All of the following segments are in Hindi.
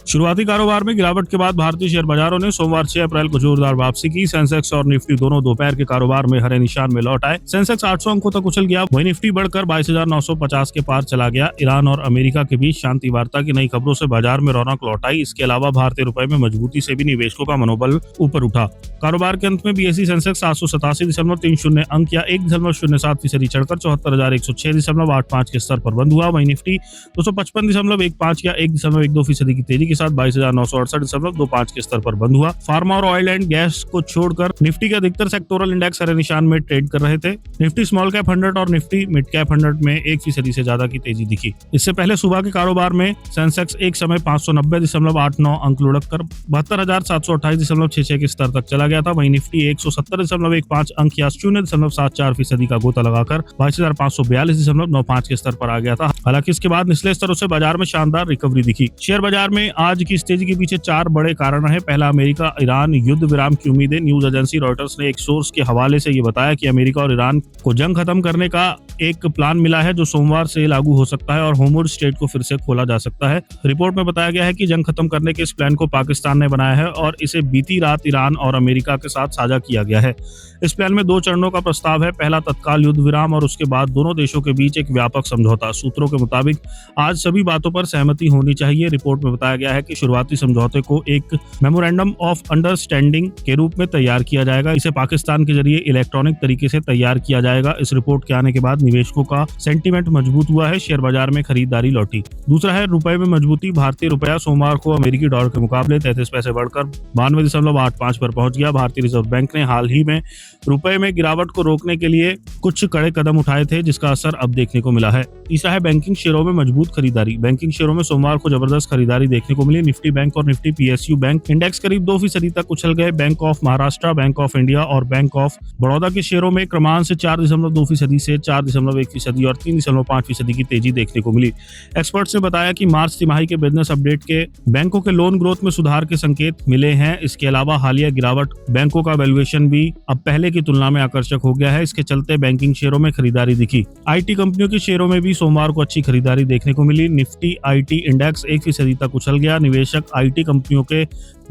शुरुआती कारोबार में गिरावट के बाद भारतीय शेयर बाजारों ने सोमवार 6 अप्रैल को जोरदार वापसी की। सेंसेक्स और निफ्टी दोनों दोपहर के कारोबार में हरे निशान में लौट आए। सेंसेक्स 800 अंकों तक उछल गया, वहीं निफ्टी बढ़कर 22,950 के पार चला गया। ईरान और अमेरिका के बीच शांति वार्ता की नई खबरों से बाजार में रौनक लौट आई। इसके अलावा भारतीय रुपए में मजबूती से भी निवेशकों का मनोबल ऊपर उठा। कारोबार के अंत में बीएसई सेंसेक्स 787.30 अंक या 1.07% चढ़कर 74,106.85 के स्तर पर बंद हुआ। वहीं निफ्टी 255.15 या 1.12% की तेजी के साथ 22,968.25 के स्तर पर बंद हुआ। फार्मा और ऑयल एंड गैस को छोड़कर निफ्टी के अधिकतर सेक्टोरल इंडेक्स हरे निशान में ट्रेड कर रहे थे। निफ्टी स्मॉल कैप 100 और निफ्टी मिड कैप 100 में 1% से ज्यादा की तेजी दिखी। इससे पहले सुबह के कारोबार में सेंसेक्स एक समय 590.89 अंक लुढ़ककर 72,728.66 के स्तर तक चला गया था। वहीं निफ्टी 170.15 अंक या 0.74% का गोता लगाकर 22,542.95 के स्तर पर आ गया था। हालांकि इसके बाद निचले स्तरों से बाजार में शानदार रिकवरी दिखी। शेयर बाजार में आज की इस तेजी के पीछे 4 बड़े कारण हैं। पहला, अमेरिका ईरान युद्ध विराम की उम्मीदें। न्यूज एजेंसी रॉयटर्स ने एक सोर्स के हवाले से ये बताया कि अमेरिका और ईरान को जंग खत्म करने का एक प्लान मिला है जो सोमवार से लागू हो सकता है और होर्मुज़ स्ट्रेट को फिर से खोला जा सकता है। रिपोर्ट में बताया गया है कि जंग खत्म करने के इस प्लान को पाकिस्तान ने बनाया है और इसे बीती रात ईरान और अमेरिका के साथ साझा किया गया है। इस प्लान में 2 चरणों का प्रस्ताव है। पहला, तत्काल युद्ध विराम और उसके बाद दोनों देशों के बीच एक व्यापक समझौता। सूत्रों के मुताबिक आज सभी बातों पर सहमति होनी चाहिए। रिपोर्ट में बताया गया है कि शुरुआती समझौते को एक मेमोरेंडम ऑफ अंडरस्टैंडिंग के रूप में तैयार किया जाएगा। इसे पाकिस्तान के जरिए इलेक्ट्रॉनिक तरीके से तैयार किया जाएगा। इस रिपोर्ट के आने के बाद निवेशकों का सेंटीमेंट मजबूत हुआ है। शेयर बाजार में खरीदारी लौटी। दूसरा है रुपए में मजबूती। भारतीय रुपया सोमवार को अमेरिकी डॉलर के मुकाबले 33 पैसे बढ़कर 92.85 पर पहुंच गया। भारतीय रिजर्व बैंक ने हाल ही में रुपए में गिरावट को रोकने के लिए कुछ कड़े कदम उठाए थे, जिसका असर अब देखने को मिला है। तीसरा है बैंकिंग शेयरों में मजबूत खरीदारी। बैंकिंग शेयरों में सोमवार को जबरदस्त खरीदारी देखने को मिली। निफ्टी बैंक और निफ्टी पीएसयू बैंक इंडेक्स करीब 2% तक उछल गए। Bank of Maharashtra, bank of India और बैंक ऑफ बड़ौदा के शेयरों में क्रमान से 4.2% से 4.1% और 3.5% की तेजी देखने को मिली। एक्सपर्ट्स ने बताया कि मार्च तिमाही के बिजनेस अपडेट के बैंकों के लोन ग्रोथ में सुधार के संकेत मिले हैं। इसके अलावा हालिया गिरावट बैंकों का वैल्यूएशन भी अब पहले की तुलना में आकर्षक हो गया है। इसके चलते बैंकिंग शेयरों में खरीदारी दिखी। आईटी कंपनियों के शेयरों में भी सोमवार को अच्छी खरीदारी देखने को मिली। निफ्टी आईटी इंडेक्स 1% तक उछल गया। निवेशक आईटी कंपनियों के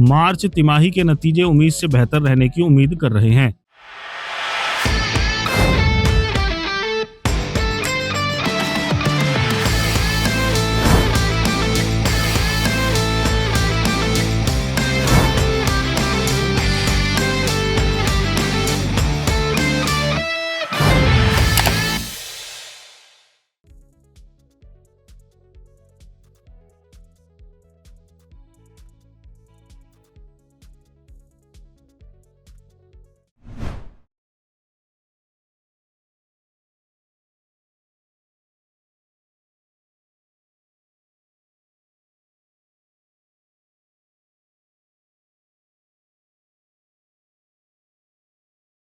मार्च तिमाही के नतीजे उम्मीद से बेहतर रहने की उम्मीद कर रहे हैं।